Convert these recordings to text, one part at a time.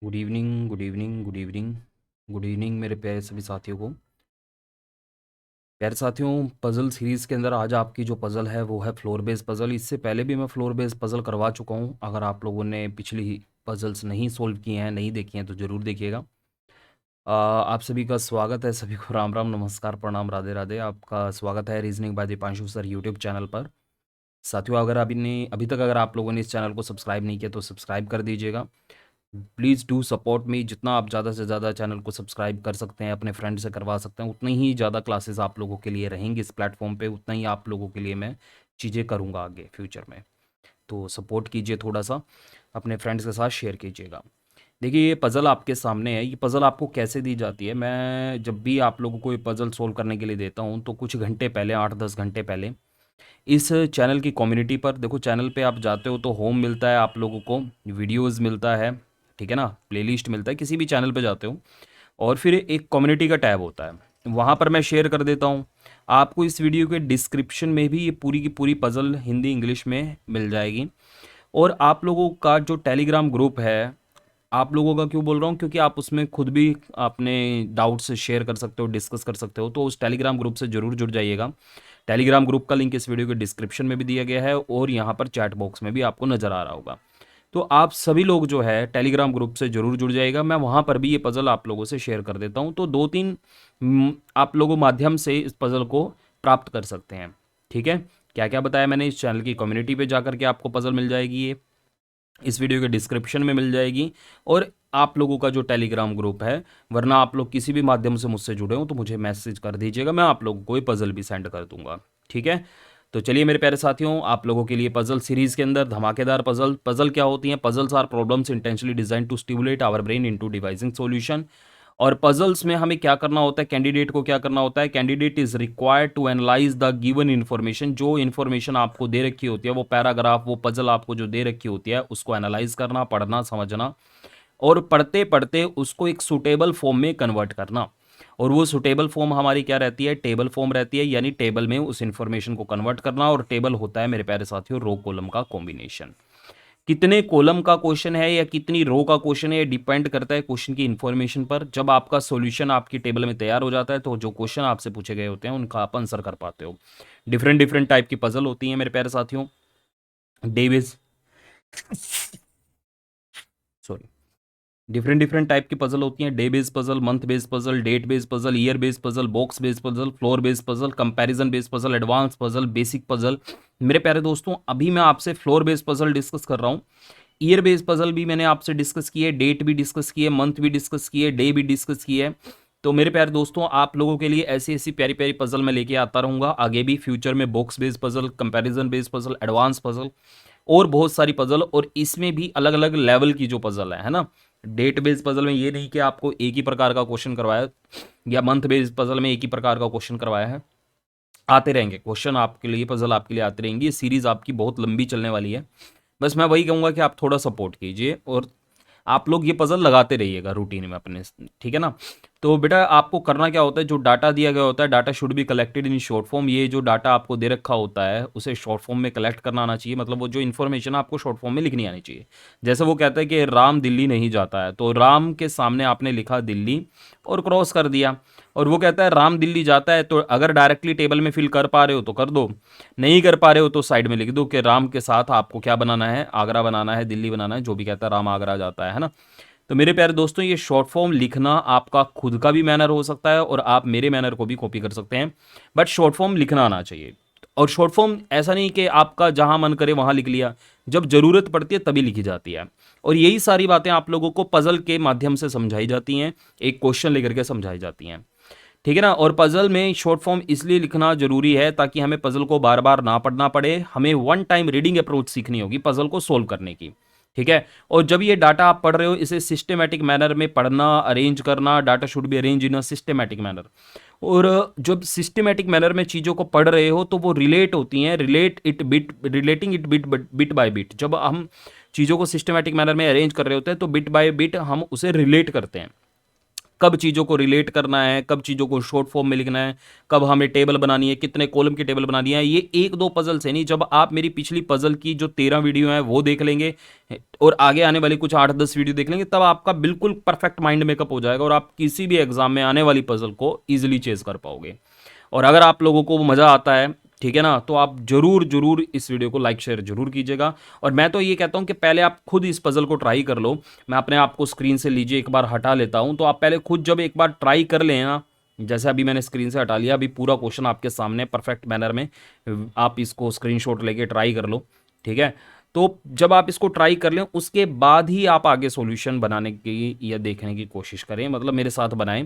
Good evening, good evening, good evening, good evening मेरे प्यारे सभी साथियों को। प्यारे साथियों, पज़ल सीरीज़ के अंदर आज आपकी जो पज़ल है वो है फ्लोर बेस्ड पज़ल। इससे पहले भी मैं फ्लोर बेस्ड पज़ल करवा चुका हूँ। अगर आप लोगों ने पिछली पज़ल्स नहीं सोल्व किए हैं, नहीं देखी हैं, तो ज़रूर देखिएगा। आप सभी का स्वागत है। सभी को राम राम, नमस्कार, प्रणाम, राधे राधे। आपका स्वागत है reasoning bye Deepanshu sir YouTube channel पर। साथियों, अगर अभी तक अगर आप लोगों ने इस चैनल को सब्सक्राइब नहीं किया तो सब्सक्राइब कर दीजिएगा। प्लीज़ डू सपोर्ट मी। जितना आप ज़्यादा से ज़्यादा चैनल को सब्सक्राइब कर सकते हैं, अपने फ्रेंड से करवा सकते हैं, उतनी ही ज़्यादा क्लासेस आप लोगों के लिए रहेंगी इस प्लेटफॉर्म पे, उतना ही आप लोगों के लिए मैं चीज़ें करूँगा आगे फ्यूचर में। तो सपोर्ट कीजिए, थोड़ा सा अपने फ्रेंड्स के साथ शेयर कीजिएगा। देखिए, ये पज़ल आपके सामने है। ये पज़ल आपको कैसे दी जाती है? मैं जब भी आप लोगों को ये पज़ल सोल्व करने के लिए देता हूँ तो कुछ घंटे पहले, 8-10 घंटे पहले इस चैनल की कम्युनिटी पर, देखो चैनल पे आप जाते हो तो होम मिलता है आप लोगों को, वीडियोस मिलता है, ठीक है ना, प्लेलिस्ट मिलता है, किसी भी चैनल पे जाते हो और फिर एक कम्युनिटी का टैब होता है, वहाँ पर मैं शेयर कर देता हूँ। आपको इस वीडियो के डिस्क्रिप्शन में भी ये पूरी की पूरी पज़ल हिंदी इंग्लिश में मिल जाएगी। और आप लोगों का जो टेलीग्राम ग्रुप है, आप लोगों का क्यों बोल रहा हूँ, क्योंकि आप उसमें खुद भी अपने डाउट्स शेयर कर सकते हो, डिस्कस कर सकते हो, तो उस टेलीग्राम ग्रुप से ज़रूर जुड़ जाइएगा। टेलीग्राम ग्रुप का लिंक इस वीडियो के डिस्क्रिप्शन में भी दिया गया है और यहाँ पर चैट बॉक्स में भी आपको नज़र आ रहा होगा। तो आप सभी लोग जो है टेलीग्राम ग्रुप से ज़रूर जुड़ जाइएगा। मैं वहाँ पर भी ये पज़ल आप लोगों से शेयर कर देता हूँ, तो 2-3 आप लोगों माध्यम से इस पज़ल को प्राप्त कर सकते हैं। ठीक है, क्या क्या बताया मैंने, इस चैनल की कम्युनिटी पे जाकर के आपको पज़ल मिल जाएगी, ये इस वीडियो के डिस्क्रिप्शन में मिल जाएगी, और आप लोगों का जो टेलीग्राम ग्रुप है, वरना आप लोग किसी भी माध्यम से मुझसे जुड़े हो तो मुझे मैसेज कर दीजिएगा, मैं आप लोगों को ये पज़ल भी सेंड कर दूंगा। ठीक है, तो चलिए मेरे प्यारे साथियों, आप लोगों के लिए पज़ल सीरीज़ के अंदर धमाकेदार पज़ल। पज़ल क्या होती हैं? Puzzles are problems intentionally design to stimulate our brain into devising solution. और पजल्स में हमें क्या करना होता है, कैंडिडेट को क्या करना होता है? Candidate is required to analyse the given information. जो इन्फॉर्मेशन आपको दे रखी होती है, वो पैराग्राफ, वो पजल आपको जो दे रखी होती है, उसको एनालाइज करना, पढ़ना, समझना, और पढ़ते पढ़ते उसको एक सुटेबल फॉर्म में कन्वर्ट करना। और वो सुटेबल फॉर्म हमारी क्या रहती है? टेबल फॉर्म रहती है, यानी टेबल में उस इन्फॉर्मेशन को कन्वर्ट करना। और टेबल होता है मेरे प्यारे साथियों रो कॉलम का कॉम्बिनेशन। कितने कॉलम का क्वेश्चन है या कितनी रो का क्वेश्चन है, ये डिपेंड करता है क्वेश्चन की इन्फॉर्मेशन पर। जब आपका सॉल्यूशन आपकी टेबल में तैयार हो जाता है तो जो क्वेश्चन आपसे पूछे गए होते हैं उनका आप आंसर कर पाते हो। डिफरेंट डिफरेंट टाइप की पजल होती हैं मेरे प्यारे साथियों। डेविस, सॉरी, डिफरेंट डिफरेंट टाइप की पजल होती हैं। Day based puzzle, month based puzzle, date based puzzle, year based puzzle, box based puzzle, floor based puzzle, comparison based puzzle, advance puzzle, basic puzzle. मेरे प्यारे दोस्तों, अभी मैं आपसे फ्लोर बेस्ड पजल डिस्कस कर रहा हूँ। ईयर बेस्ड पजल भी मैंने आपसे डिस्कस की है, डेट भी डिस्कस की है, मंथ भी डिस्कस की है, डे भी डिस्कस की है। तो मेरे प्यारे दोस्तों, आप लोगों के लिए ऐसी ऐसी प्यारी प्यारी पजल मैं लेके आता रहूंगा आगे भी फ्यूचर में। Box based puzzle, comparison based puzzle, advance puzzle, और बहुत सारी पजल। और इसमें भी अलग अलग लेवल की जो पजल है ना। डेट बेस्ड पजल में ये नहीं कि आपको एक ही प्रकार का क्वेश्चन करवाया, या मंथ बेस्ड पजल में एक ही प्रकार का क्वेश्चन करवाया है। आते रहेंगे क्वेश्चन आपके लिए, पजल आपके लिए आती रहेंगी। ये सीरीज आपकी बहुत लंबी चलने वाली है। बस मैं वही कहूँगा कि आप थोड़ा सपोर्ट कीजिए और आप लोग ये पजल लगाते रहिएगा रूटीन में अपने। ठीक है ना। तो बेटा, आपको करना क्या होता है, जो डाटा दिया गया होता है, data should be collected in short form. ये जो डाटा आपको दे रखा होता है उसे शॉर्ट फॉर्म में कलेक्ट करना आना चाहिए। मतलब वो जो इन्फॉर्मेशन आपको शॉर्ट फॉर्म में लिखनी आनी चाहिए। जैसे वो कहता है कि राम दिल्ली नहीं जाता है, तो राम के सामने आपने लिखा दिल्ली और क्रॉस कर दिया। और वो कहता है राम दिल्ली जाता है, तो अगर डायरेक्टली टेबल में फिल कर पा रहे हो तो कर दो, नहीं कर पा रहे हो तो साइड में लिख दो कि राम के साथ आपको क्या बनाना है, आगरा बनाना है, दिल्ली बनाना है, जो भी कहता है राम आगरा जाता है ना। तो मेरे प्यारे दोस्तों, ये शॉर्ट फॉर्म लिखना आपका खुद का भी मैनर हो सकता है और आप मेरे मैनर को भी कॉपी कर सकते हैं, बट शॉर्ट फॉर्म लिखना आना चाहिए। और शॉर्ट फॉर्म ऐसा नहीं कि आपका जहां मन करे वहां लिख लिया, जब जरूरत पड़ती है तभी लिखी जाती है। और यही सारी बातें आप लोगों को पजल के माध्यम से समझाई जाती हैं, एक क्वेश्चन लेकर के समझाई जाती हैं। ठीक है ना। और पजल में शॉर्ट फॉर्म इसलिए लिखना जरूरी है ताकि हमें पजल को बार बार ना पढ़ना पड़े। हमें वन टाइम रीडिंग अप्रोच सीखनी होगी पजल को सोल्व करने की। ठीक है। और जब ये डाटा आप पढ़ रहे हो, इसे सिस्टमेटिक मैनर में पढ़ना, अरेंज करना। Data should be arrange in a systematic manner. और जब सिस्टमेटिक मैनर में चीज़ों को पढ़ रहे हो तो वो रिलेट होती हैं, relating it bit by bit. जब हम चीज़ों को सिस्टमेटिक मैनर में अरेंज कर रहे होते हैं तो बिट बाय बिट हम उसे रिलेट करते हैं। कब चीज़ों को रिलेट करना है, कब चीज़ों को शॉर्ट फॉर्म में लिखना है, कब हमें टेबल बनानी है, कितने कॉलम की टेबल बनानी है। ये 1-2 पज़ल से नहीं, जब आप मेरी पिछली पज़ल की जो 13 वीडियो हैं वो देख लेंगे और आगे आने वाली कुछ 8-10 वीडियो देख लेंगे, तब आपका बिल्कुल परफेक्ट माइंड मेकअप हो जाएगा और आप किसी भी एग्जाम में आने वाली पज़ल को ईजिली चेज़ कर पाओगे। और अगर आप लोगों को मज़ा आता है, ठीक है ना, तो आप ज़रूर इस वीडियो को लाइक शेयर ज़रूर कीजिएगा। और मैं तो ये कहता हूँ कि पहले आप खुद इस पज़ल को ट्राई कर लो। मैं अपने आप को स्क्रीन से लीजिए एक बार हटा लेता हूँ, तो आप पहले खुद जब एक बार ट्राई कर लें ना, जैसे अभी मैंने स्क्रीन से हटा लिया, अभी पूरा क्वेश्चन आपके सामने परफेक्ट मैनर में, आप इसको स्क्रीनशॉट लेके ट्राई कर लो, ठीक है। तो जब आप इसको ट्राई कर लें, उसके बाद ही आप आगे सॉल्यूशन बनाने की या देखने की कोशिश करें, मतलब मेरे साथ बनाएं,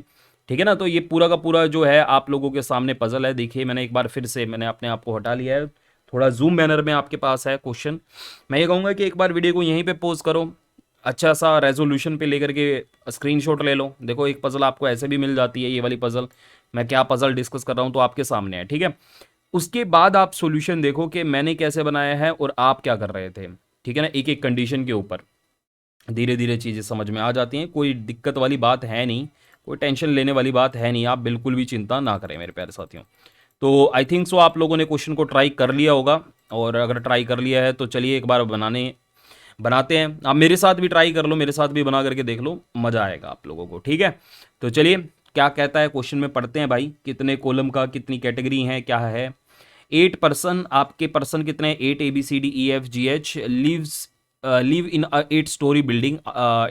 ठीक है ना। तो ये पूरा का पूरा जो है आप लोगों के सामने पजल है। देखिए मैंने एक बार फिर से मैंने अपने आप को हटा लिया है, थोड़ा जूम मैनर में आपके पास है क्वेश्चन। मैं ये कहूँगा कि एक बार वीडियो को यहीं पे पॉज करो, अच्छा सा रेजोल्यूशन पे लेकर के स्क्रीनशॉट ले लो। देखो एक पजल आपको ऐसे भी मिल जाती है, ये वाली पजल। मैं क्या पजल डिस्कस कर रहा हूँ तो आपके सामने है, ठीक है। उसके बाद आप सॉल्यूशन देखो कि मैंने कैसे बनाया है और आप क्या कर रहे थे, ठीक है ना। एक एक कंडीशन के ऊपर धीरे धीरे चीज़ें समझ में आ जाती हैं, कोई दिक्कत वाली बात है नहीं, कोई टेंशन लेने वाली बात है नहीं, आप बिल्कुल भी चिंता ना करें मेरे प्यारे साथियों। तो आई थिंक सो आप लोगों ने क्वेश्चन को ट्राई कर लिया होगा, और अगर ट्राई कर लिया है तो चलिए एक बार बनाते हैं। आप मेरे साथ भी ट्राई कर लो, मेरे साथ भी बना करके देख लो, मज़ा आएगा आप लोगों को, ठीक है। तो चलिए क्या कहता है क्वेश्चन में पढ़ते हैं भाई। कितने कॉलम का, कितनी कैटेगरी है, क्या है। 8 पर्सन, आपके पर्सन कितने हैं, 8 ABCDEFGH live in 8 story building,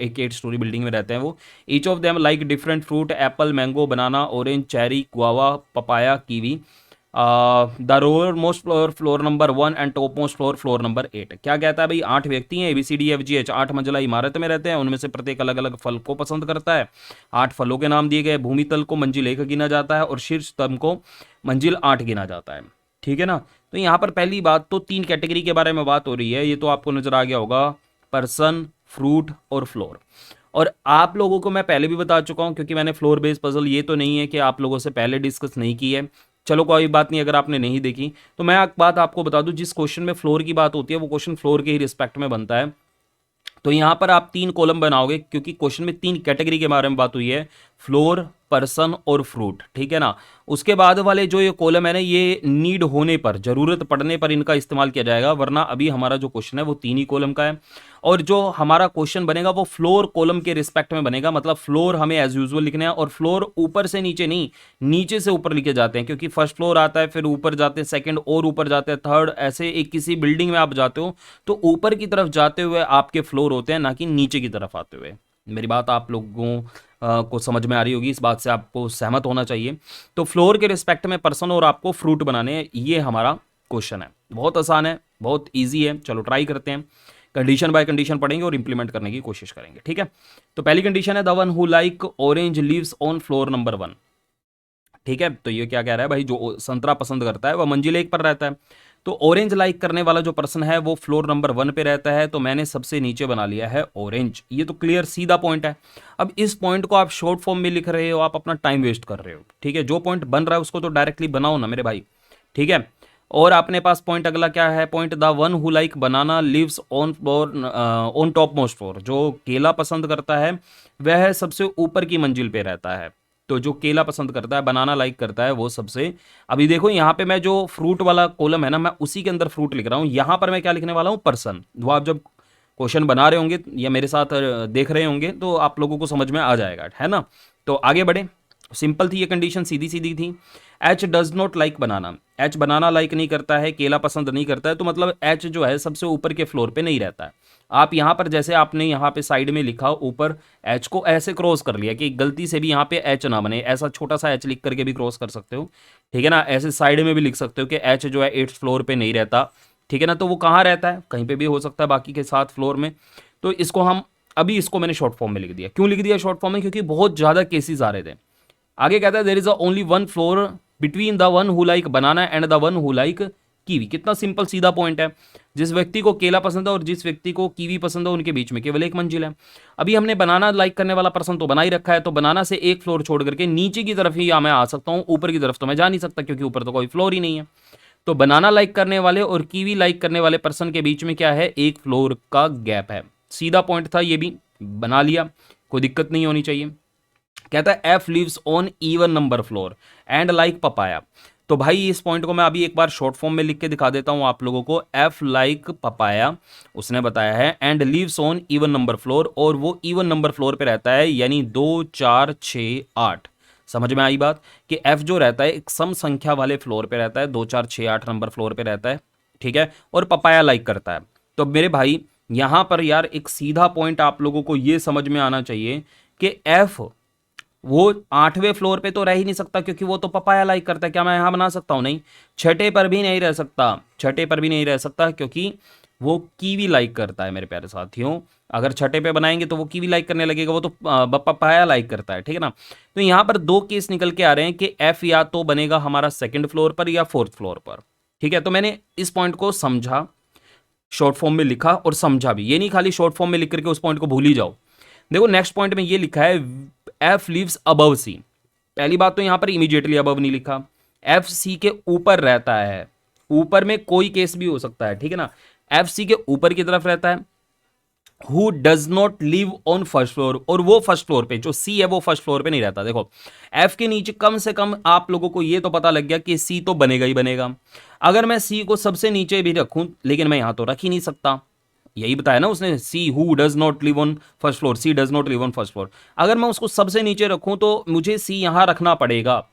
एक 8 स्टोरी बिल्डिंग में रहते हैं वो। Each of them like different fruit, Apple, mango, banana, orange, cherry, guava, papaya, kiwi. The row or most floor, floor number 1 and top most floor, floor number 8। क्या कहता है भाई, 8 व्यक्ति हैं, ABCDEFGH 8 मंजिला इमारत में रहते हैं, उनमें से प्रत्येक अलग अलग फल को पसंद करता है। 8 फलों के नाम दिए गए, भूमि तल को मंजिल 1 गिना जाता है और शीर्ष स्तंभ को मंजिल 8 गिना जाता है, ठीक है ना। तो यहाँ पर पहली बात तो 3 कैटेगरी के बारे में बात हो रही है, ये तो आपको नजर आ गया होगा, पर्सन, फ्रूट और फ्लोर। और आप लोगों को मैं पहले भी बता चुका हूँ, क्योंकि मैंने फ्लोर बेस्ड पजल, ये तो नहीं है कि आप लोगों से पहले डिस्कस नहीं की है, चलो कोई बात नहीं, अगर आपने नहीं देखी तो मैं एक बात आपको बता दूं, जिस क्वेश्चन में फ्लोर की बात होती है वो क्वेश्चन फ्लोर के ही रिस्पेक्ट में बनता है। तो यहां पर आप 3 कॉलम बनाओगे, क्योंकि क्वेश्चन में 3 कैटेगरी के बारे में बात हुई है, फ्लोर, पर्सन और फ्रूट, ठीक है ना। उसके बाद वाले जो ये कॉलम है ना, ये नीड होने पर, जरूरत पड़ने पर इनका इस्तेमाल किया जाएगा, वरना अभी हमारा जो क्वेश्चन है वो 3 ही कॉलम का है। और जो हमारा क्वेश्चन बनेगा वो फ्लोर कॉलम के रिस्पेक्ट में बनेगा, मतलब फ्लोर हमें एज यूजुअल लिखना है, और फ्लोर ऊपर से नीचे नहीं, नीचे से ऊपर लिखे जाते हैं, क्योंकि फर्स्ट फ्लोर आता है, फिर ऊपर जाते हैं, सेकंड और ऊपर जाते हैं, थर्ड, ऐसे एक किसी बिल्डिंग में आप जाते हो तो ऊपर की तरफ जाते हुए आपके फ्लोर होते हैं, ना कि नीचे की तरफ आते हुए। मेरी बात आप लोगों को समझ में आ रही होगी, इस बात से आपको सहमत होना चाहिए। तो फ्लोर के रिस्पेक्ट में पर्सन और आपको फ्रूट बनाने हैं, ये हमारा क्वेश्चन है। बहुत आसान है, बहुत ईजी है, चलो ट्राई करते हैं। कंडीशन बाय कंडीशन पढ़ेंगे और इंप्लीमेंट करने की कोशिश करेंगे, ठीक है। तो पहली कंडीशन है, the one who like orange lives on floor number 1, ठीक है। तो ये क्या कह रहा है भाई, जो संतरा पसंद करता है वह मंजिल 1 पर रहता है। तो ऑरेंज लाइक करने वाला जो पर्सन है वो फ्लोर नंबर 1 पे रहता है, तो मैंने सबसे नीचे बना लिया है ऑरेंज। ये तो क्लियर सीधा पॉइंट है। अब इस पॉइंट को आप शॉर्ट फॉर्म में लिख रहे हो, आप अपना टाइम वेस्ट कर रहे हो, ठीक है। जो पॉइंट बन रहा है उसको तो डायरेक्टली बनाओ ना मेरे भाई, ठीक है। और अपने पास पॉइंट अगला क्या है, point the one who like banana lives on floor, on top most floor. जो केला पसंद करता है वह सबसे ऊपर की मंजिल पे रहता है। तो जो केला पसंद करता है, बनाना लाइक करता है, वो सबसे, अभी देखो यहाँ पे मैं जो फ्रूट वाला कॉलम है ना, मैं उसी के अंदर फ्रूट लिख रहा हूँ। यहाँ पर मैं क्या लिखने वाला हूँ, पर्सन। वो आप जब क्वेश्चन बना रहे होंगे या मेरे साथ देख रहे होंगे तो आप लोगों को समझ में आ जाएगा, है ना। तो आगे बढ़े, सिंपल थी ये कंडीशन, सीधी सीधी थी। H does not like banana, H banana like नहीं करता है, केला पसंद नहीं करता है, तो मतलब एच जो है सबसे ऊपर के फ्लोर पे नहीं रहता है। आप यहाँ पर जैसे आपने यहाँ पे साइड में लिखा ऊपर, एच को ऐसे क्रॉस कर लिया कि गलती से भी यहाँ पे एच ना बने, ऐसा छोटा सा एच लिख करके भी क्रॉस कर सकते हो, ठीक है ना। ऐसे साइड में भी लिख सकते हो कि एच जो है 8th फ्लोर पे नहीं रहता, ठीक है ना। तो वो कहाँ रहता है, कहीं पे भी हो सकता है बाकी के 7 फ्लोर में। तो इसको हम अभी, इसको मैंने शॉर्ट फॉर्म में लिख दिया। क्यों लिख दिया शॉर्ट फॉर्म में, क्योंकि बहुत ज़्यादा केसेस आ रहे थे। आगे कहता है there is only 1 floor between the one who like banana and the one who like kiwi. कितना सिंपल सीधा पॉइंट है, जिस व्यक्ति को केला पसंद है और जिस व्यक्ति को कीवी पसंद है उनके बीच में केवल एक मंजिल है। अभी हमने बनाना लाइक करने वाला पर्सन तो बना ही रखा है, तो बनाना से एक फ्लोर छोड़ करके नीचे की तरफ ही मैं आ सकता हूँ, ऊपर की तरफ तो मैं जा नहीं सकता, क्योंकि ऊपर तो कोई फ्लोर ही नहीं है। तो बनाना लाइक करने वाले और कीवी लाइक करने वाले पर्सन के बीच में क्या है, एक फ्लोर का गैप है। सीधा पॉइंट था, ये भी बना लिया, कोई दिक्कत नहीं होनी चाहिए। कहता है F lives on even number floor and like papaya. तो भाई इस पॉइंट को मैं अभी एक बार शॉर्ट फॉर्म में लिख के दिखा देता हूं आप लोगों को। एफ लाइक पपाया उसने बताया है, and lives on even number floor, और वो इवन नंबर फ्लोर पे रहता है, यानी 2 4 6 8। समझ में आई बात कि एफ जो रहता है एक सम संख्या वाले फ्लोर पे रहता है, 2 4 6 8 नंबर फ्लोर पे रहता है, ठीक है, और पपाया लाइक करता है। तो मेरे भाई यहां पर यार एक सीधा पॉइंट आप लोगों को यह समझ में आना चाहिए कि एफ वो 8वें फ्लोर पे तो रह ही नहीं सकता, क्योंकि वो तो पपाया लाइक करता है। क्या मैं यहां बना सकता हूं? नहीं। छठे पर भी नहीं रह सकता, छठे पर भी नहीं रह सकता, क्योंकि वो कीवी लाइक करता है मेरे प्यारे साथियों। अगर छठे पे बनाएंगे तो वो कीवी लाइक करने लगेगा, वो तो पपाया लाइक करता है, ठीक है ना। तो यहां पर दो केस निकल के आ रहे हैं कि एफ या तो बनेगा हमारा सेकंड फ्लोर पर या फोर्थ फ्लोर पर, ठीक है। तो मैंने इस पॉइंट को समझा, शॉर्ट फॉर्म में लिखा और समझा भी, ये नहीं खाली शॉर्ट फॉर्म में लिख करके उस पॉइंट को भूल ही जाओ। देखो नेक्स्ट पॉइंट में ये लिखा है एफ लिव्स अबव सी। पहली बात तो यहां पर इमीडिएटली अबव नहीं लिखा, एफ सी के ऊपर रहता है। ऊपर में कोई केस भी हो सकता है, ठीक है ना। एफ सी के ऊपर की तरफ रहता है। Who does not live on first floor, और वो फर्स्ट फ्लोर पे, जो सी है वो फर्स्ट फ्लोर पे नहीं रहता। देखो एफ के नीचे कम से कम आप लोगों को ये तो पता लग गया कि सी तो बनेगा ही बनेगा। अगर मैं सी को सबसे नीचे भी रखूं, लेकिन मैं यहां तो रख ही नहीं सकता, यही बताया ना उसने, C who does not live on first floor, C does not live on first floor. अगर मैं उसको सबसे नीचे रखूं तो मुझे सी यहां रखना पड़ेगा,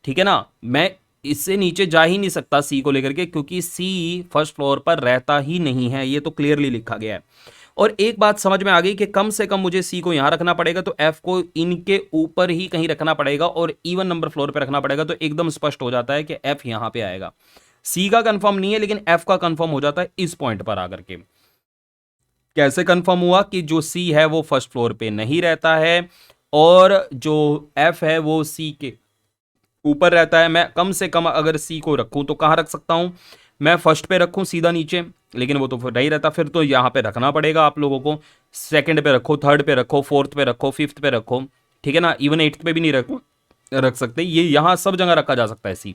ठीक है ना। मैं इससे नीचे जा ही नहीं सकता सी को लेकर के, क्योंकि सी फर्स्ट फ्लोर पर रहता ही नहीं है, ये तो क्लियरली लिखा गया है। और एक बात समझ में आ गई कि कम से कम मुझे सी को यहां रखना पड़ेगा, तो एफ को इनके ऊपर ही कहीं रखना पड़ेगा और इवन नंबर फ्लोर पे रखना पड़ेगा। तो एकदम स्पष्ट हो जाता है कि एफ यहां पे आएगा। सी का कंफर्म नहीं है, लेकिन एफ का कंफर्म हो जाता है इस पॉइंट पर आकर के। कैसे कंफर्म हुआ कि जो सी है वो फर्स्ट फ्लोर पे नहीं रहता है, और जो एफ है वो सी के ऊपर रहता है। मैं कम से कम अगर सी को रखूं तो कहां रख सकता हूं? मैं फर्स्ट पे रखूं सीधा नीचे, लेकिन वो तो फिर नहीं रहता, फिर तो यहां पे रखना पड़ेगा आप लोगों को। सेकंड पे रखो, थर्ड पे रखो, फोर्थ पे रखो, फिफ्थ पे रखो, ठीक है ना। इवन एट्थ पे भी नहीं रख सकते, ये यहां सब जगह रखा जा सकता है सी,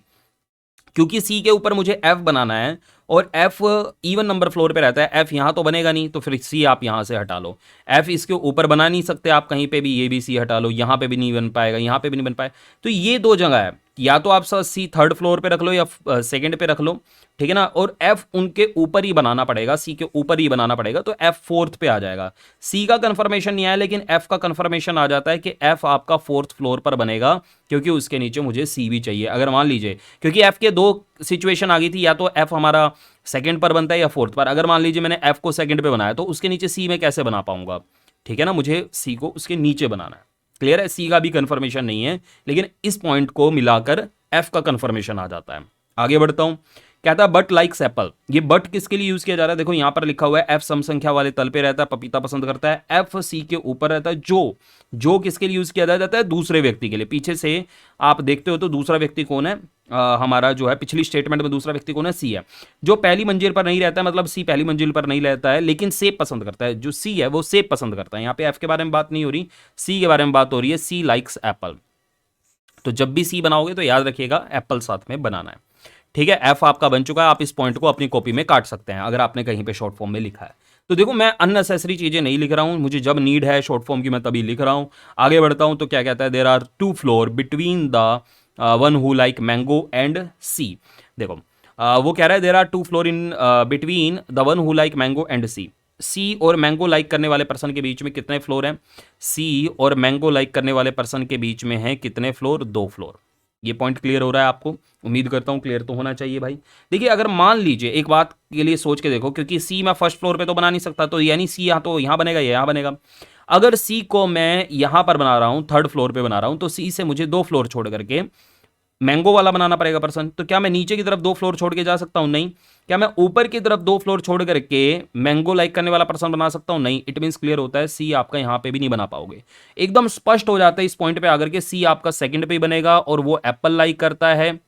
क्योंकि सी के ऊपर मुझे एफ बनाना है, और एफ इवन नंबर फ्लोर पे रहता है। एफ यहां तो बनेगा नहीं, तो फिर सी आप यहां से हटा लो। एफ इसके ऊपर बना नहीं सकते आप कहीं पे भी, ये भी सी हटा लो, यहां पे भी नहीं बन पाएगा, यहां पे भी नहीं बन पाए। तो ये दो जगह है, या तो आप सी थर्ड फ्लोर पे रख लो या सेकंड पे रख लो, ठीक है ना। और एफ उनके ऊपर ही बनाना पड़ेगा, सी के ऊपर ही बनाना पड़ेगा, तो एफ फोर्थ पे आ जाएगा। सी का कंफर्मेशन नहीं आया, लेकिन एफ का कंफर्मेशन आ जाता है कि एफ आपका फोर्थ फ्लोर पर बनेगा, क्योंकि उसके नीचे मुझे सी भी चाहिए। अगर मान लीजिए, क्योंकि एफ के दो सिचुएशन आ गई थी, या तो एफ हमारा सेकंड पर बनता है या फोर्थ पर। अगर मान लीजिए मैंने एफ को सेकंड पे बनाया, तो उसके नीचे सी में कैसे बना पाऊंगा, ठीक है ना। मुझे सी को उसके नीचे बनाना है। क्लियर है, सी का भी कंफर्मेशन नहीं है, लेकिन इस पॉइंट को मिलाकर एफ का कंफर्मेशन आ जाता है। आगे बढ़ता हूं, कहता है बट लाइक्स एप्पल। ये बट किसके लिए यूज किया जा रहा है? देखो यहां पर लिखा हुआ है एफ सम संख्या वाले तल पे रहता है, पपीता पसंद करता है। एफ सी के ऊपर रहता है। जो किसके लिए यूज किया जाता है? दूसरे व्यक्ति के लिए। पीछे से आप देखते हो तो दूसरा व्यक्ति कौन है? हमारा जो है पिछली स्टेटमेंट में दूसरा व्यक्ति कौन है? सी है। जो पहली मंजिल पर नहीं रहता है, मतलब सी पहली मंजिल पर नहीं रहता है, लेकिन सेब पसंद करता है। जो सी है वो सेब पसंद करता है। यहाँ पे एफ के बारे में बात नहीं हो रही, सी के बारे में बात हो रही है। सी लाइक्स एप्पल। तो जब भी सी बनाओगे तो याद रखिएगा एप्पल साथ में बनाना है, ठीक है। एफ आपका बन चुका है, आप इस पॉइंट को अपनी कॉपी में काट सकते हैं अगर आपने कहीं पे शॉर्ट फॉर्म में लिखा है। तो देखो मैं अननेसेसरी चीजें नहीं लिख रहा हूं, मुझे जब नीड है शॉर्ट फॉर्म की मैं तभी लिख रहा हूं। आगे बढ़ता हूं तो क्या कहता है, there are 2 floor between the one who like mango and C. देखो वो कह रहा है there are 2 floor in between the one who like mango and C. C और मैंगो लाइक करने वाले पर्सन के बीच में कितने फ्लोर हैं? सी और मैंगो लाइक करने वाले पर्सन के बीच में है कितने फ्लोर? 2 फ्लोर। ये पॉइंट क्लियर हो रहा है आपको? उम्मीद करता हूं क्लियर तो होना चाहिए भाई। देखिए अगर मान लीजिए, एक बात के लिए सोच के देखो, क्योंकि सी मैं फर्स्ट फ्लोर पे तो बना नहीं सकता, तो यानी सी यहाँ तो यहाँ बनेगा, यहाँ बनेगा। अगर सी को मैं यहां पर बना रहा हूं, थर्ड फ्लोर पे बना रहा हूं, तो सी से मुझे 2 फ्लोर छोड़ करके मैंगो वाला बनाना पड़ेगा पर्सन। तो क्या मैं नीचे की तरफ 2 फ्लोर छोड़ के जा सकता हूं? नहीं। क्या मैं ऊपर की तरफ 2 फ्लोर छोड़ करके मैंगो लाइक करने वाला पर्सन बना सकता हूं? नहीं। इट मींस क्लियर होता है सी आपका यहां पे भी नहीं बना पाओगे। एकदम स्पष्ट हो जाता है इस पॉइंट पे आकर के, सी आपका सेकंड पे ही बनेगा, और वो एप्पल लाइक करता है,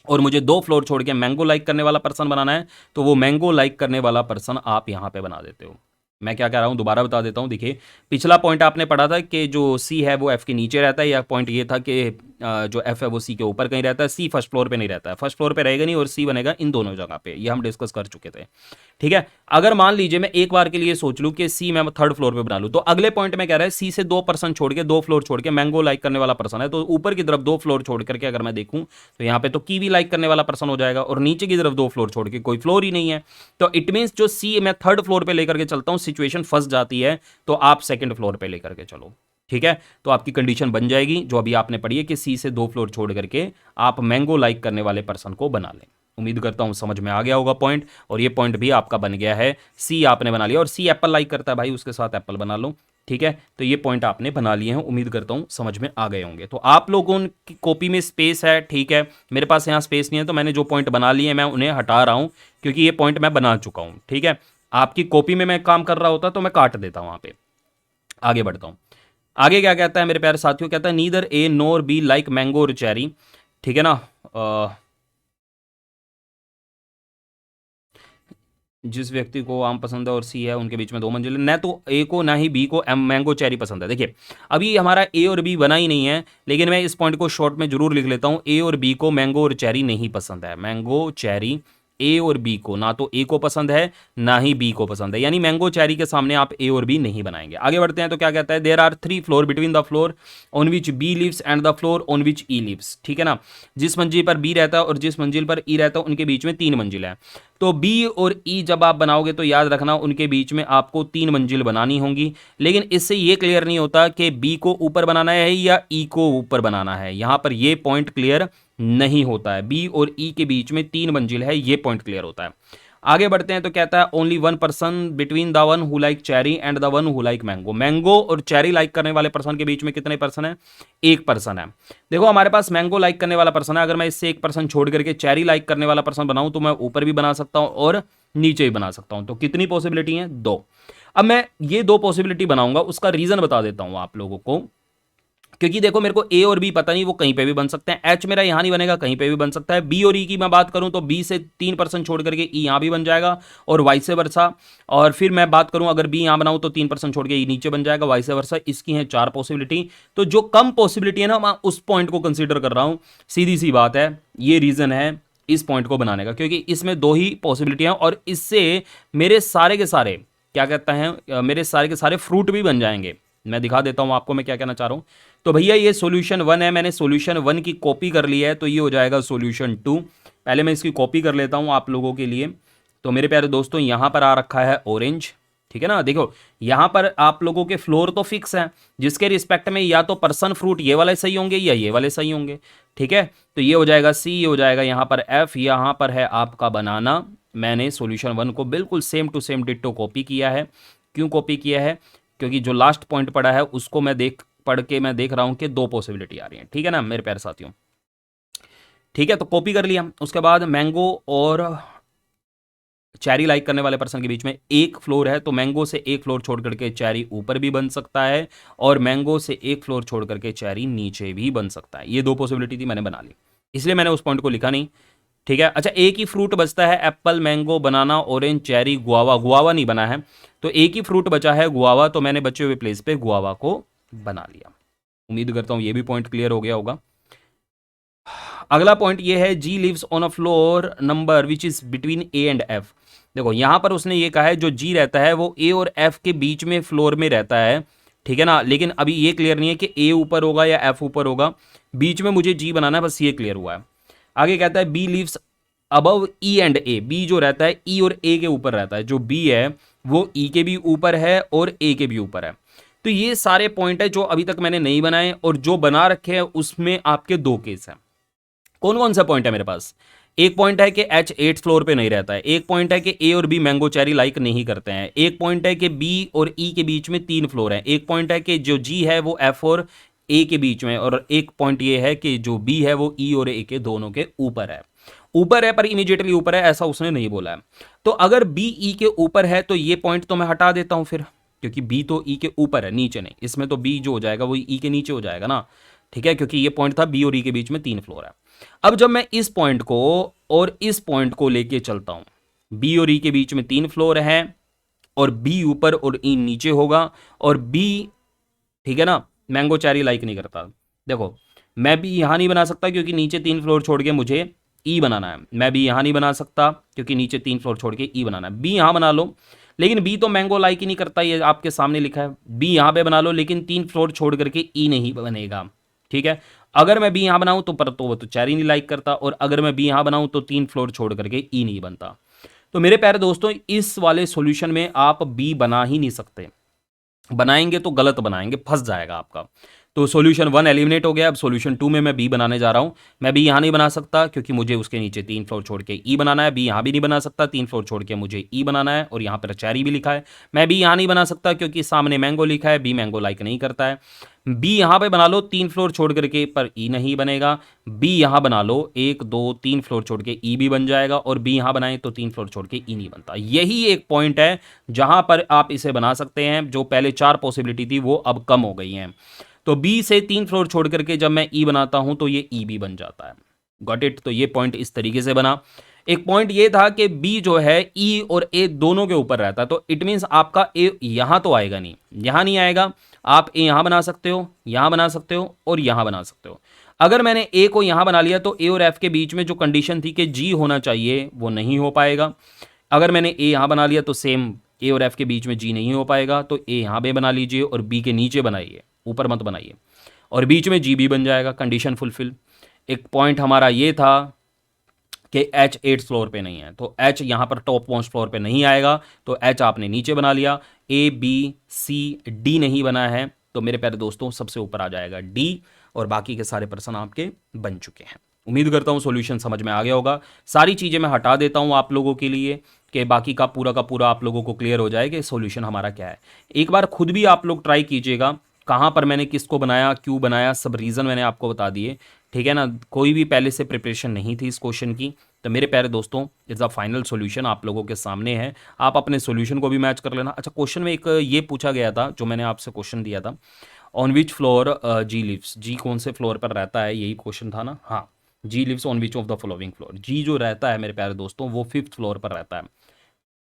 और मुझे 2 फ्लोर छोड़ के मैंगो लाइक करने वाला पर्सन बनाना है, तो वो मैंगो लाइक करने वाला पर्सन आप यहां पे बना देते हो। मैं क्या कह रहा हूं दोबारा बता देता हूं। देखिए पिछला पॉइंट आपने पढ़ा था कि जो सी है वो एफ के नीचे रहता है, या पॉइंट ये था कि जो एफ है वो सी के ऊपर कहीं रहता है, सी फर्स्ट फ्लोर पे नहीं रहता है, फर्स्ट फ्लोर पे रहेगा नहीं और सी बनेगा इन दोनों जगह पे, ये हम डिस्कस कर चुके थे। ठीक है, अगर मान लीजिए मैं एक बार के लिए सोच लूं कि सी मैं थर्ड फ्लोर पे बना लूं, तो अगले पॉइंट में कह रहा है सी से 2% छोड़ के, 2 फ्लोर छोड़ के मैंगो लाइक करने वाला पर्सन है, तो ऊपर की तरफ 2 फ्लोर छोड़ करके अगर मैं देखूं तो यहाँ पे तो कीवी लाइक करने वाला पर्सन हो जाएगा, और नीचे की तरफ 2 फ्लोर छोड़ के कोई फ्लोर ही नहीं है। तो इट मीन्स जो सी मैं थर्ड फ्लोर पे लेकर के चलता हूं, सिचुएशन फंस जाती है, तो आप सेकंड फ्लोर पे लेकर के चलो। ठीक है, तो आपकी कंडीशन बन जाएगी जो अभी आपने पढ़ी है कि सी से 2 फ्लोर छोड़ करके आप मैंगो लाइक करने वाले पर्सन को बना लें। उम्मीद करता हूं समझ में आ गया होगा पॉइंट, और ये पॉइंट भी आपका बन गया है, सी आपने बना लिया, और सी एप्पल लाइक करता है भाई, उसके साथ एप्पल बना लो। ठीक है, तो ये पॉइंट आपने बना लिए हैं, उम्मीद करता हूं समझ में आ गए होंगे। तो आप लोगों की कॉपी में स्पेस है, ठीक है, मेरे पास यहाँ स्पेस नहीं है, तो मैंने जो पॉइंट बना लिए हैं मैं उन्हें हटा रहा हूं, क्योंकि ये पॉइंट मैं बना चुका हूं। ठीक है, आपकी कॉपी में मैं काम कर रहा होता तो मैं काट देता हूं वहां पे। आगे बढ़ता हूं, आगे क्या कहता है मेरे प्यारे साथियों, कहता है neither A NOR be like mango और चेरी। ठीक है ना, जिस व्यक्ति को आम पसंद है और सी है उनके बीच में 2 मंजिल, न तो ए को ना ही बी को मैंगो चेरी पसंद है। देखिए अभी हमारा ए और बी बना ही नहीं है, लेकिन मैं इस पॉइंट को शॉर्ट में जरूर लिख लेता हूं, ए और बी को मैंगो और चेरी नहीं पसंद है। मैंगो चेरी ए और बी को, ना तो ए को पसंद है ना ही बी को पसंद है, यानी मैंगो चेरी के सामने आप ए और बी नहीं बनाएंगे। आगे बढ़ते हैं तो क्या कहता है, there are 3 floor between the floor on which B lives and the floor on which E lives. ठीक है ना, जिस मंजिल पर बी रहता है और जिस मंजिल पर ई रहता है उनके बीच में 3 मंजिल है। तो बी और ई जब आप बनाओगे तो याद रखना उनके बीच में आपको 3 मंजिल बनानी होंगी, लेकिन इससे ये क्लियर नहीं होता कि बी को ऊपर बनाना है या ई को ऊपर बनाना है। यहां पर ये पॉइंट क्लियर नहीं होता है, बी और ई के बीच में 3 मंजिल है, ये पॉइंट क्लियर होता है। आगे बढ़ते हैं तो कहता है only 1 person between the one who like cherry and the one who like mango. Mango और चेरी लाइक करने वाले पर्सन के बीच में कितने पर्सन है, 1 पर्सन है। देखो हमारे पास मैंगो लाइक करने वाला पर्सन है, अगर मैं इससे 1 पर्सन छोड़ करके चेरी लाइक करने वाला पर्सन बनाऊं तो मैं ऊपर भी बना सकता हूं और नीचे भी बना सकता हूं। तो कितनी पॉसिबिलिटी है, 2। अब मैं ये 2 पॉसिबिलिटी बनाऊंगा, उसका रीजन बता देता हूं आप लोगों को, क्योंकि देखो मेरे को ए और बी पता नहीं, वो कहीं पे भी बन सकते हैं। एच मेरा यहां नहीं बनेगा, कहीं पे भी बन सकता है। बी और ई की मैं बात करूं तो बी से 3% छोड़ करके ई यहां भी बन जाएगा और वाइस वर्सा। और फिर मैं बात करूं अगर बी यहां बनाऊं तो 3% छोड़ के ई नीचे बन जाएगा, वाइस वर्सा। इसकी है 4 पॉसिबिलिटी। तो जो कम पॉसिबिलिटी है ना, मैं उस पॉइंट को कंसिडर कर रहा हूं। सीधी सी बात है, ये रीजन है इस पॉइंट को बनाने का, क्योंकि इसमें 2 ही पॉसिबिलिटी हैं और इससे मेरे सारे के सारे क्या कहते हैं, मेरे सारे के सारे फ्रूट भी बन जाएंगे। मैं दिखा देता हूं आपको मैं क्या कहना चाह रहा हूं। तो भैया ये सॉल्यूशन 1 है, मैंने सॉल्यूशन 1 की कॉपी कर ली है, तो ये हो जाएगा सॉल्यूशन 2। पहले मैं इसकी कॉपी कर लेता हूं आप लोगों के लिए। तो मेरे प्यारे दोस्तों यहां पर आ रखा है ऑरेंज। ठीक है ना, देखो यहां पर आप लोगों के फ्लोर तो फिक्स है, जिसके रिस्पेक्ट में या तो पर्सन फ्रूट ये वाले सही होंगे या ये वाले सही होंगे। ठीक है, तो ये हो जाएगा सी, ये हो जाएगा यहां पर एफ, यहां पर है आपका बनाना। मैंने सॉल्यूशन 1 को बिल्कुल same to same ditto copy किया है। क्यों कॉपी किया है, क्योंकि जो लास्ट पॉइंट पड़ा है उसको मैं पढ़ के मैं देख रहा हूं कि 2 पॉसिबिलिटी आ रही हैं। ठीक है ना मेरे प्यारे साथियों, ठीक है, तो कॉपी कर लिया। उसके बाद मैंगो और चेरी लाइक करने वाले पर्सन के बीच में 1 फ्लोर है, तो मैंगो से 1 फ्लोर छोड़ करके चेरी ऊपर भी बन सकता है और मैंगो से 1 फ्लोर छोड़ करके चेरी नीचे भी बन सकता है। ये 2 पॉसिबिलिटी थी, मैंने बना ली, इसलिए मैंने उस पॉइंट को लिखा नहीं। ठीक है, अच्छा एक ही फ्रूट बचता है, एप्पल, मैंगो, बनाना, ऑरेंज, चेरी, गुआवा। गुआवा नहीं बना है, तो एक ही फ्रूट बचा है गुआवा, तो मैंने बचे हुए प्लेस पे गुआवा को बना लिया। उम्मीद करता हूं ये भी पॉइंट क्लियर हो गया होगा। अगला पॉइंट ये है, G lives on a floor number which is between A and F. देखो यहां पर उसने ये कहा है जो जी रहता है वो ए और एफ के बीच में फ्लोर में रहता है। ठीक है ना, लेकिन अभी ये क्लियर नहीं है कि ए ऊपर होगा या एफ ऊपर होगा, बीच में मुझे जी बनाना है, बस ये क्लियर हुआ है। आगे कहता है B lives above E and A. B जो रहता है ई और ए के ऊपर रहता है, जो बी है वो ई के भी ऊपर है और ए के भी ऊपर है। तो ये सारे पॉइंट है जो अभी तक मैंने नहीं बनाए, और जो बना रखे हैं उसमें आपके 2 केस हैं। कौन कौन सा पॉइंट है मेरे पास, एक पॉइंट है कि एच 8 फ्लोर पे नहीं रहता है, एक पॉइंट है कि ए और बी मैंगो चेरी लाइक नहीं करते हैं, एक पॉइंट है कि बी और ई के बीच में 3 फ्लोर है, एक पॉइंट है कि जो जी है वो एफ और ए के बीच में, और एक पॉइंट ये है कि जो बी है वो ई और ए के दोनों के ऊपर है। ऊपर है पर इमीडिएटली ऊपर है ऐसा उसने नहीं बोला है। तो अगर बी ई के ऊपर है तो ये पॉइंट तो मैं हटा देता हूं फिर, क्योंकि बी तो ई के ऊपर है, नीचे नहीं। इसमें तो बी जो हो जाएगा वो ई के नीचे हो जाएगा ना। ठीक है, क्योंकि ये पॉइंट था बी और ई के बीच में 3 फ्लोर है। अब जब मैं इस पॉइंट को और इस पॉइंट को लेके चलता हूं, बी और ई के बीच में 3 फ्लोर है और बी ऊपर और ई नीचे होगा, और बी, ठीक है ना, मैंगो चेरी लाइक नहीं करता। देखो मैं भी यहाँ नहीं बना सकता क्योंकि नीचे 3 फ्लोर छोड़ के मुझे ई बनाना है। मैं भी यहाँ नहीं बना सकता क्योंकि नीचे 3 फ्लोर छोड़ के ई बनाना है। बी यहाँ बना लो, लेकिन बी तो मैंगो लाइक ही नहीं करता, ये आपके सामने लिखा है। बी यहाँ पे बना लो, लेकिन 3 फ्लोर छोड़ करके ई नहीं बनेगा, ठीक है। अगर मैं बी यहाँ बनाऊँ तो पर तो वो तो चेरी नहीं लाइक करता, और अगर मैं बी यहाँ बनाऊँ तो 3 फ्लोर छोड़ करके ई नहीं बनता। तो मेरे प्यारे दोस्तों, इस वाले सॉल्यूशन में आप बी बना ही नहीं सकते, बनाएंगे तो गलत बनाएंगे, फंस जाएगा आपका। तो सॉल्यूशन 1 एलिमिनेट हो गया। अब सॉल्यूशन 2 में मैं बी बनाने जा रहा हूं। मैं बी यहां नहीं बना सकता क्योंकि मुझे उसके नीचे 3 फ्लोर छोड़ के ई बनाना है। बी यहां भी नहीं बना सकता, 3 फ्लोर छोड़ के मुझे ई बनाना है, और यहां पर चेरी भी लिखा है। मैं बी यहां नहीं बना सकता क्योंकि सामने मैंगो लिखा है, बी मैंगो लाइक नहीं करता है। बी यहां पे बना लो 3 फ्लोर छोड़ करके, पर ई नहीं बनेगा। बी यहां बना लो 1 2 3 फ्लोर छोड़ के ई भी बन जाएगा, और बी यहां बनाए तो 3 फ्लोर छोड़ के ई नहीं बनता। यही एक पॉइंट है जहां पर आप इसे बना सकते हैं। जो पहले 4 पॉसिबिलिटी थी वो अब कम हो गई हैं। तो बी से 3 फ्लोर छोड़ करके जब मैं ई बनाता हूं तो ये ई भी बन जाता है। Got it. तो ये पॉइंट इस तरीके से बना। एक पॉइंट ये था कि बी जो है ई और ए दोनों के ऊपर रहता है, तो इट मीन्स आपका ए यहां तो आएगा नहीं, यहां नहीं आएगा। आप ए यहां बना सकते हो, यहां बना सकते हो, और यहां बना सकते हो। अगर मैंने ए को यहां बना लिया तो ए और एफ के बीच में जो कंडीशन थी कि जी होना चाहिए वो नहीं हो पाएगा। अगर मैंने ए यहां बना लिया तो सेम ए और एफ के बीच में जी नहीं हो पाएगा। तो ए यहां पे बना लीजिए और बी के नीचे बनाइए, ऊपर मत बनाइए, और बीच में जी भी बन जाएगा। Condition fulfil. एक पॉइंट हमारा ये था कि एच 8 फ्लोर पे नहीं है, तो एच यहां पर टॉप मोस्ट फ्लोर पे नहीं आएगा, तो एच आपने नीचे बना लिया। ए बी सी डी नहीं बना है, तो मेरे प्यारे दोस्तों सबसे ऊपर आ जाएगा डी, और बाकी के सारे पर्सन आपके बन चुके हैं। उम्मीद करता हूं सॉल्यूशन समझ में आ गया होगा। सारी चीज़ें मैं हटा देता हूं आप लोगों के लिए कि बाकी का पूरा आप लोगों को क्लियर हो जाए कि सॉल्यूशन हमारा क्या है। एक बार खुद भी आप लोग ट्राई कीजिएगा, कहाँ पर मैंने किसको बनाया, क्यों बनाया, सब रीज़न मैंने आपको बता दिए, ठीक है ना। कोई भी पहले से प्रिपरेशन नहीं थी इस क्वेश्चन की। तो मेरे प्यारे दोस्तों, इज द फाइनल सॉल्यूशन आप लोगों के सामने है। आप अपने सॉल्यूशन को भी मैच कर लेना। अच्छा, क्वेश्चन में एक ये पूछा गया था, जो मैंने आपसे क्वेश्चन दिया था, on which floor G lives. G कौन से फ्लोर पर रहता है, यही क्वेश्चन था ना। हाँ, G lives on which of the following floor. G जो रहता है मेरे प्यारे दोस्तों वो 5th फ्लोर पर रहता है,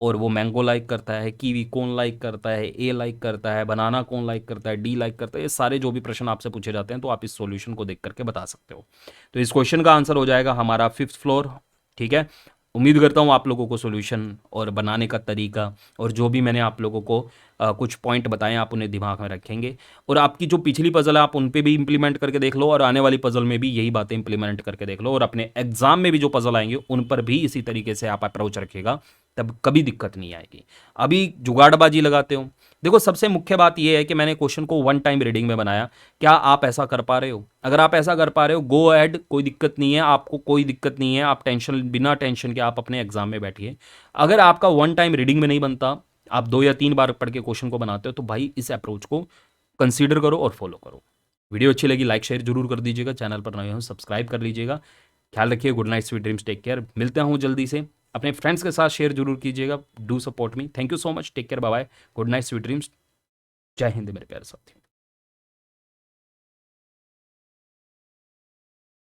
और वो मैंगो लाइक करता है, कीवी कौन लाइक करता है, ए लाइक करता है, बनाना कौन लाइक करता है, डी लाइक करता है। ये सारे जो भी प्रश्न आपसे पूछे जाते हैं तो आप इस सॉल्यूशन को देख करके बता सकते हो। तो इस क्वेश्चन का आंसर हो जाएगा हमारा 5th फ्लोर, ठीक है। उम्मीद करता हूँ आप लोगों को सॉल्यूशन और बनाने का तरीका और जो भी मैंने आप लोगों को कुछ पॉइंट बताए आप उन्हें दिमाग में रखेंगे, और आपकी जो पिछली पजल है आप उन पे भी इंप्लीमेंट करके देख लो, और आने वाली पजल में भी यही बातें इंप्लीमेंट करके देख लो, और अपने एग्जाम में भी जो पजल आएंगे उन पर भी इसी तरीके से आप अप्रोच रखिएगा, तब कभी दिक्कत नहीं आएगी। अभी जुगाड़बाजी लगाते हो। देखो, सबसे मुख्य बात यह है कि मैंने क्वेश्चन को 1 टाइम रीडिंग में बनाया। क्या आप ऐसा कर पा रहे हो? अगर आप ऐसा कर पा रहे हो, गो अहेड, कोई दिक्कत नहीं है, आपको कोई दिक्कत नहीं है। आप टेंशन, बिना टेंशन के आप अपने एग्जाम में बैठिए। अगर आपका 1 टाइम रीडिंग में नहीं बनता, आप 2 या 3 बार पढ़ के क्वेश्चन को बनाते हो, तो भाई इस अप्रोच को कंसीडर करो और फॉलो करो। वीडियो अच्छी लगी लाइक शेयर जरूर कर दीजिएगा, चैनल पर नए हो सब्सक्राइब कर लीजिएगा। ख्याल रखिए। Good night, sweet dreams, take care. मिलते हूँ जल्दी से। अपने फ्रेंड्स के साथ शेयर जरूर कीजिएगा। Do support me. Thank you so much. Take care, bye bye. Good night, sweet dreams. जय हिंद मेरे प्यारे साथियों।